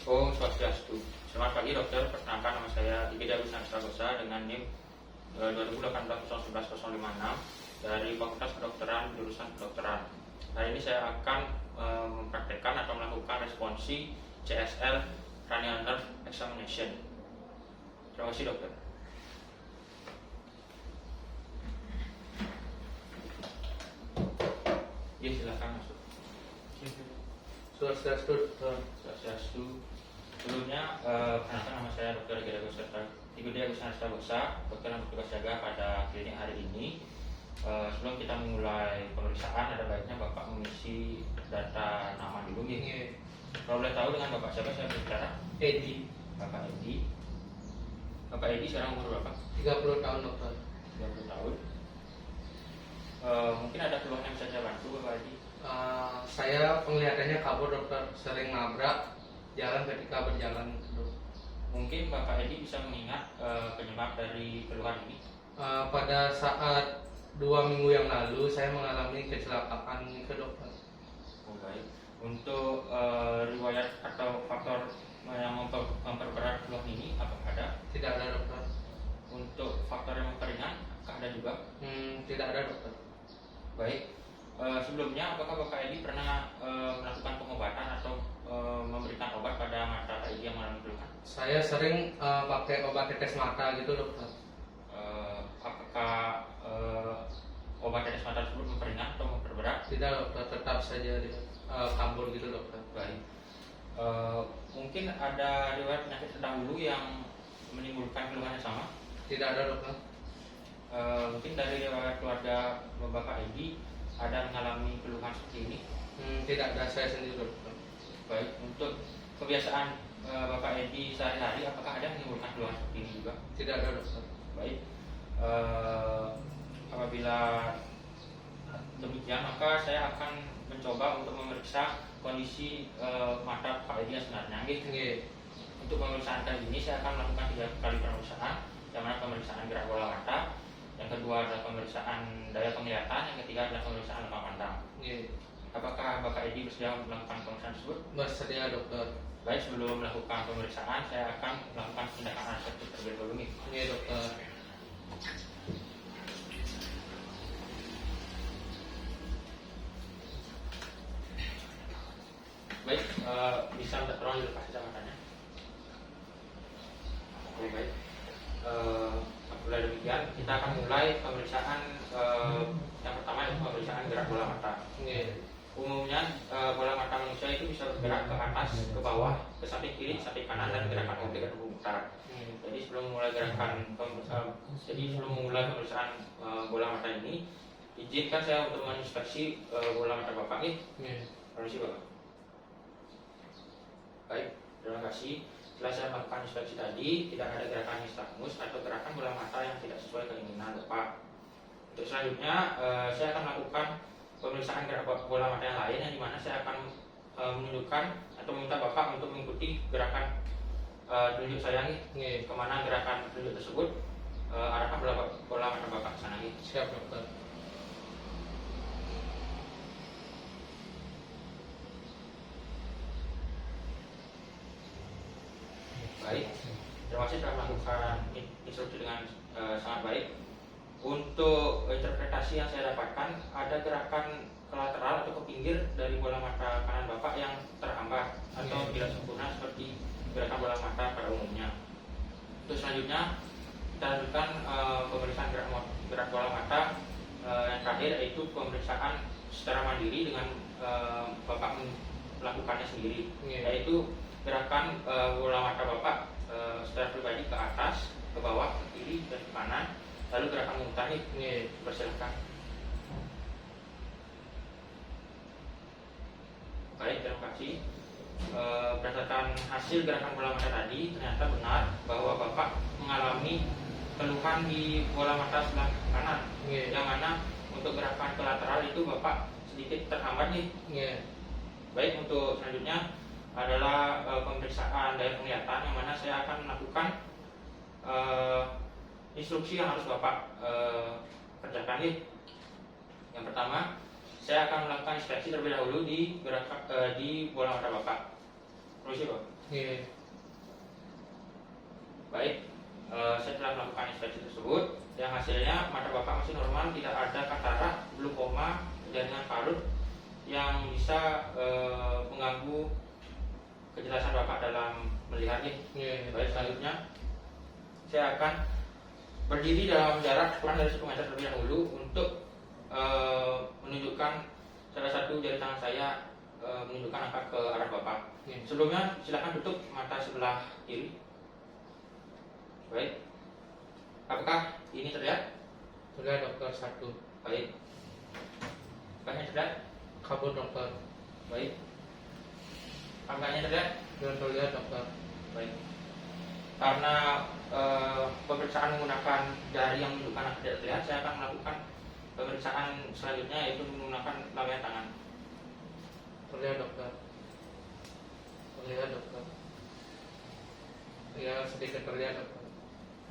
Om Swastiastu. Selamat pagi dokter, perkenalkan nama saya Igede Agus Narsagosa dengan NIM 2018-011-056 dari Fakultas Kedokteran jurusan Kedokteran. Hari ini saya akan mempraktekkan atau melakukan responsi CSL Cranial Nerve Examination. Terima kasih dokter. Ya, silakan masuk. Swastiastu. Swastiastu. Sebelumnya, perkenalkan nama saya Dr. Igede Agus Narsagosa, dokter yang bertugas jaga pada klinik hari ini. Sebelum kita memulai pemeriksaan, ada baiknya Bapak mengisi data nama dulu. Kalau boleh tahu dengan Bapak siapa saya berbicara? Edi. Bapak Edi. Bapak Edi sekarang umur berapa? 30 tahun dokter. 30 tahun. Mungkin ada keluhan yang bisa saya bantu Bapak Edi? Saya penglihatannya kabur dokter, sering nabrak jalan ketika berjalan. Mungkin Bapak Edi bisa mengingat penyebab dari keluhan ini. Pada saat 2 minggu yang lalu saya mengalami kecelakaan itu dokter. Oh, baik. Untuk riwayat atau faktor yang memperberat keluhan ini apakah ada? Tidak ada dokter. Untuk faktor yang memperingan apakah ada juga? Tidak ada dokter. Baik. Sebelumnya apakah Bapak Edi pernah melakukan pengobatan atau memberikan obat pada mata Pak Edi yang mengalami keluhan? Saya sering pakai obat tetes mata gitu dokter. Apakah obat tetes mata tersebut memperingan atau memperberat? Tidak dokter, tetap saja dia kabur gitu dokter. Baik. Mungkin ada riwayat penyakit terdahulu yang menimbulkan keluhan yang sama? Tidak ada dokter. Mungkin dari riwayat keluarga Bapak Edi ada mengalami keluhan seperti ini? Tidak ada, saya sendiri dokter. Baik. Untuk kebiasaan Bapak Edi sehari-hari apakah ada menimbulkan keluhan seperti ini juga? Tidak ada dokter. Baik. Apabila demikian maka saya akan mencoba untuk memeriksa kondisi mata Pak Edi yang sebenarnya. Untuk pemeriksaan kali ini saya akan melakukan 3 kali pemeriksaan, yang mana pemeriksaan gerak bola mata, yang kedua adalah pemeriksaan daya penglihatan, yang ketiga adalah pemeriksaan lemah pandang. Apakah Bapak Edi bersedia melakukan pemeriksaan tersebut? Bersedia dokter. Baik, sebelum melakukan pemeriksaan saya akan melakukan tindakan anestesi terlebih dahulu. Dokter. Baik, bisa minta tolong dilepas kacamatanya. Oke, baik. Apabila demikian, kita akan mulai pemeriksaan yang pertama yaitu pemeriksaan gerak bola mata. Umumnya bola mata manusia itu bisa bergerak ke atas, ke bawah, ke samping kiri, samping kanan, dan gerakan oblik atau berputar. Jadi sebelum memulai pemeriksaan bola mata ini, izinkan saya untuk menginspeksi bola mata Bapak nih. Permisi Bapak. Baik, terima kasih. Setelah saya melakukan inspeksi tadi, tidak ada gerakan nystagmus atau gerakan bola mata yang tidak sesuai keinginan Bapak. Untuk selanjutnya, saya akan melakukan pemeriksaan gerak bola mata yang lain, yang dimana saya akan menunjukkan atau meminta Bapak untuk mengikuti gerakan tunjuk saya nih, kemana gerakan tunjuk tersebut, arahkan bola mata Bapak ke sana nih. Siap dokter. Baik, terima kasih telah melakukan instruksi dengan sangat baik. Untuk interpretasi yang saya dapatkan, ada gerakan ke lateral atau ke pinggir dari bola mata kanan Bapak yang terhambat atau tidak sempurna seperti gerakan bola mata pada umumnya. Untuk selanjutnya, kita lanjutkan pemeriksaan gerak bola mata yang terakhir, yaitu pemeriksaan secara mandiri dengan Bapak melakukannya sendiri, yaitu gerakan bola mata Bapak secara pribadi ke atas, ke bawah, ke kiri, dan ke kanan, lalu gerakan memutar nih. Persilakan. Baik, terima kasih. Berdasarkan hasil gerakan bola mata tadi, ternyata benar bahwa Bapak mengalami keluhan di bola mata sebelah kanan, yang mana untuk gerakan ke lateral itu Bapak sedikit terhambat nih. Baik, untuk selanjutnya adalah pemeriksaan daya penglihatan, yang mana saya akan melakukan instruksi yang harus Bapak kerjakan nih. Yang pertama, saya akan melakukan inspeksi terlebih dahulu di bola mata Bapak. Permisi Pak. Iya. Baik, setelah melakukan inspeksi tersebut, yang hasilnya mata Bapak masih normal, tidak ada katarak, glaukoma, jaringan parut yang bisa mengganggu kejelasan Bapak dalam melihat. Iya. Baik, selanjutnya saya akan berdiri dalam jarak kurang dari 1 meter terlebih dahulu untuk menunjukkan salah satu jari tangan saya menunjukkan angka ke arah Bapak. Sebelumnya silakan tutup mata sebelah kiri. Baik, apakah ini terlihat? Terlihat dokter, 1. Baik, apakah ini terlihat? Kabur dokter. Baik, apakah ini terlihat? Terlihat dokter. Baik, karena pemeriksaan menggunakan jari yang menunjukkan angka tidak terlihat, saya akan melakukan pemeriksaan selanjutnya, yaitu menggunakan lambaian tangan. Terlihat dokter. Terlihat dokter. Ya, sedikit terlihat dokter.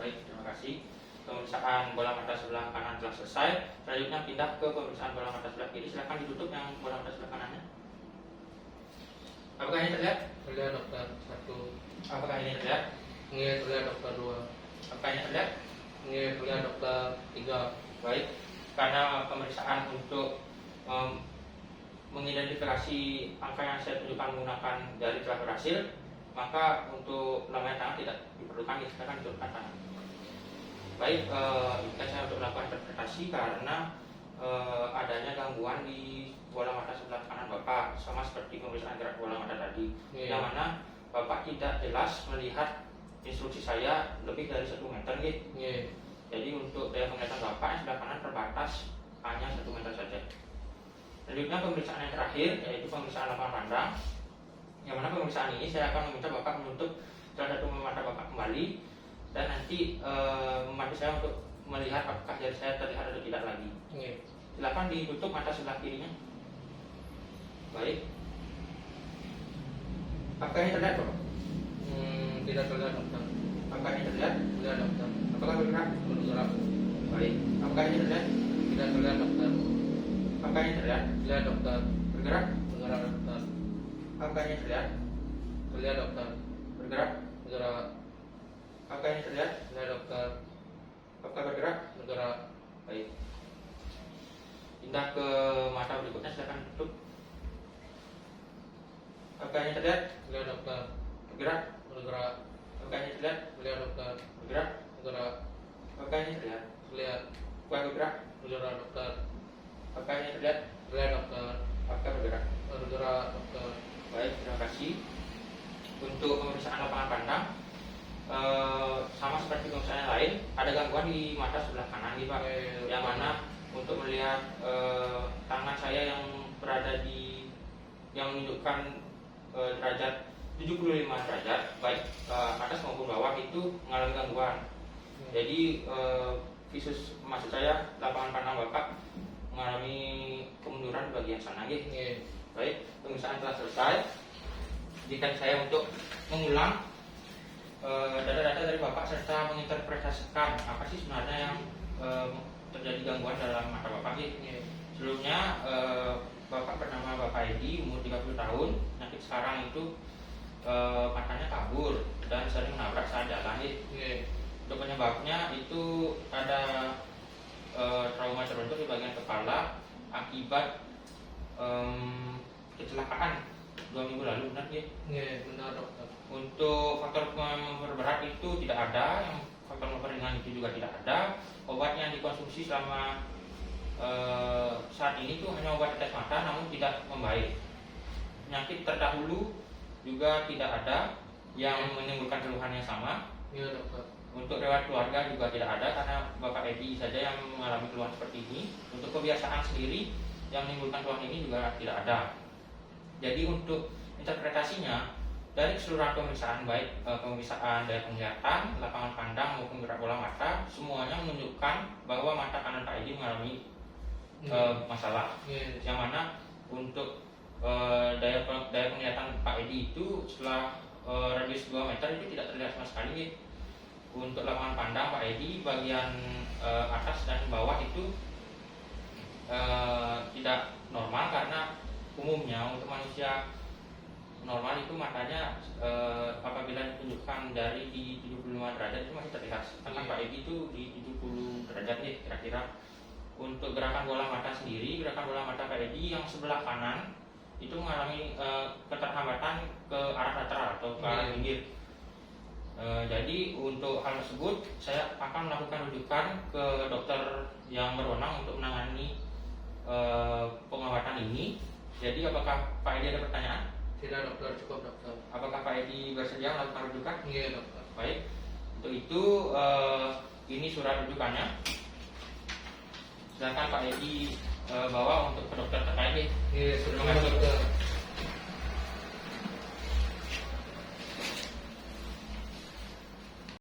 Baik, terima kasih. Pemeriksaan bola mata sebelah kanan telah selesai. Selanjutnya pindah ke pemeriksaan bola mata sebelah kiri. Silakan ditutup yang bola mata sebelah kanannya. Apakah ini terlihat? Terlihat dokter, 1. Apakah ini terlihat? Iya, terlihat dokter, 2. Apakah ini terlihat? Iya, terlihat dokter, 3. Baik, karena pemeriksaan untuk mengidentifikasi angka yang saya tunjukkan menggunakan jari telah berhasil, maka untuk lambaian tangan tidak diperlukan, silakan ditutupkan tangan. Baik, izinkan saya untuk melakukan interpretasi karena adanya gangguan di bola mata sebelah kanan Bapak, sama seperti pemeriksaan gerak bola mata tadi, yang mana Bapak tidak jelas melihat instruksi saya lebih dari 1 meter gitu. Jadi untuk daya penglihatan Bapak yang sebelah kanan terbatas hanya 1 meter saja. Selanjutnya pemeriksaan yang terakhir, yaitu pemeriksaan lapangan pandang, yang mana pemeriksaan ini saya akan meminta Bapak menutup salah satu mata Bapak kembali dan nanti membantu saya untuk melihat apakah jari saya terlihat atau tidak lagi. Silakan ditutup mata sebelah kirinya. Baik. Apakah ini terlihat, Bapak? Tidak terlihat dokter. Apakah ini terlihat? Terlihat dokter. Apakah bergerak? Bergerak. Baik. Apakah ini terlihat? Tidak terlihat dokter. Apakah ini terlihat? Terlihat dokter. Bergerak? Bergerak dokter. Apakah ini terlihat? Terlihat dokter. Bergerak? Bergerak. Apakah ini terlihat? Terlihat dokter. Apakah bergerak? Bergerak. Baik. Pindah ke mata berikutnya, silakan tutup. Apakah ini terlihat? Terlihat dokter. Bergerak? Bergerak. Apakah ini terlihat? Terlihat dokter. Bergerak? Bergerak. Apakah ini terlihat? Terlihat. Apakah bergerak? Bergerak dokter. Apakah ini terlihat? Terlihat dokter. Apakah bergerak? Bergerak dokter. Baik, terima kasih. Untuk pemeriksaan lapangan pandang, sama seperti pemeriksaan yang lain, ada gangguan di mata sebelah kanan nih Pak, yang mana untuk melihat tangan saya yang berada di yang menunjukkan derajat 75 derajat, baik atas maupun bawah, itu mengalami gangguan. Jadi visus, maksud saya lapangan pandang Bapak mengalami kemunduran di bagian sana gitu. Baik, pemeriksaan telah selesai. Izinkan saya untuk mengulang data-data dari Bapak serta menginterpretasikan apa sih sebenarnya yang terjadi gangguan dalam mata Bapak gitu. Sebelumnya Bapak bernama Bapak Edi, umur 30 tahun. Penyakit sekarang itu matanya kabur dan sering menabrak saat jalan gitu. Untuk penyebabnya itu ada trauma terbentuk di bagian kepala akibat kecelakaan 2 minggu lalu, benar ya? Benar dokter. Untuk faktor memperberat itu tidak ada, yang faktor memperingan itu juga tidak ada. Obat yang dikonsumsi selama saat ini itu hanya obat tetes mata, namun tidak membaik. Penyakit terdahulu juga tidak ada yang menimbulkan keluhan yang sama. Iya dokter. Untuk riwayat keluarga juga tidak ada, karena Bapak Edi saja yang mengalami keluhan seperti ini. Untuk kebiasaan sendiri yang menimbulkan keluhan ini juga tidak ada. Jadi untuk interpretasinya, dari keseluruhan pemeriksaan, baik pemeriksaan daya penglihatan, lapangan pandang maupun gerak bola mata, semuanya menunjukkan bahwa mata kanan Pak Edi mengalami masalah. Yang mana untuk daya penglihatan Pak Edi itu setelah radius 2 meter itu tidak terlihat sama sekali. Untuk lapangan pandang Pak Edi bagian atas dan bawah itu tidak normal, karena umumnya untuk manusia normal itu matanya apabila ditunjukkan dari di 75 derajat itu masih terlihat. Sedangkan Iya. Pak Edi itu di 70 derajat ya kira-kira. Untuk gerakan bola mata sendiri, gerakan bola mata Pak Edi yang sebelah kanan itu mengalami keterhambatan ke arah lateral atau ke arah Iya. pinggir. Jadi untuk hal tersebut saya akan melakukan rujukan ke dokter yang berwenang untuk menangani pengobatan ini. Jadi apakah Pak Edi ada pertanyaan? Tidak dokter, cukup dokter. Apakah Pak Edi bersedia melakukan rujukan? Iya dokter. Baik. Untuk itu ini surat rujukannya. Silakan Pak Edi bawa untuk ke dokter terkait. Iya, Terima sudah kasih. dokter.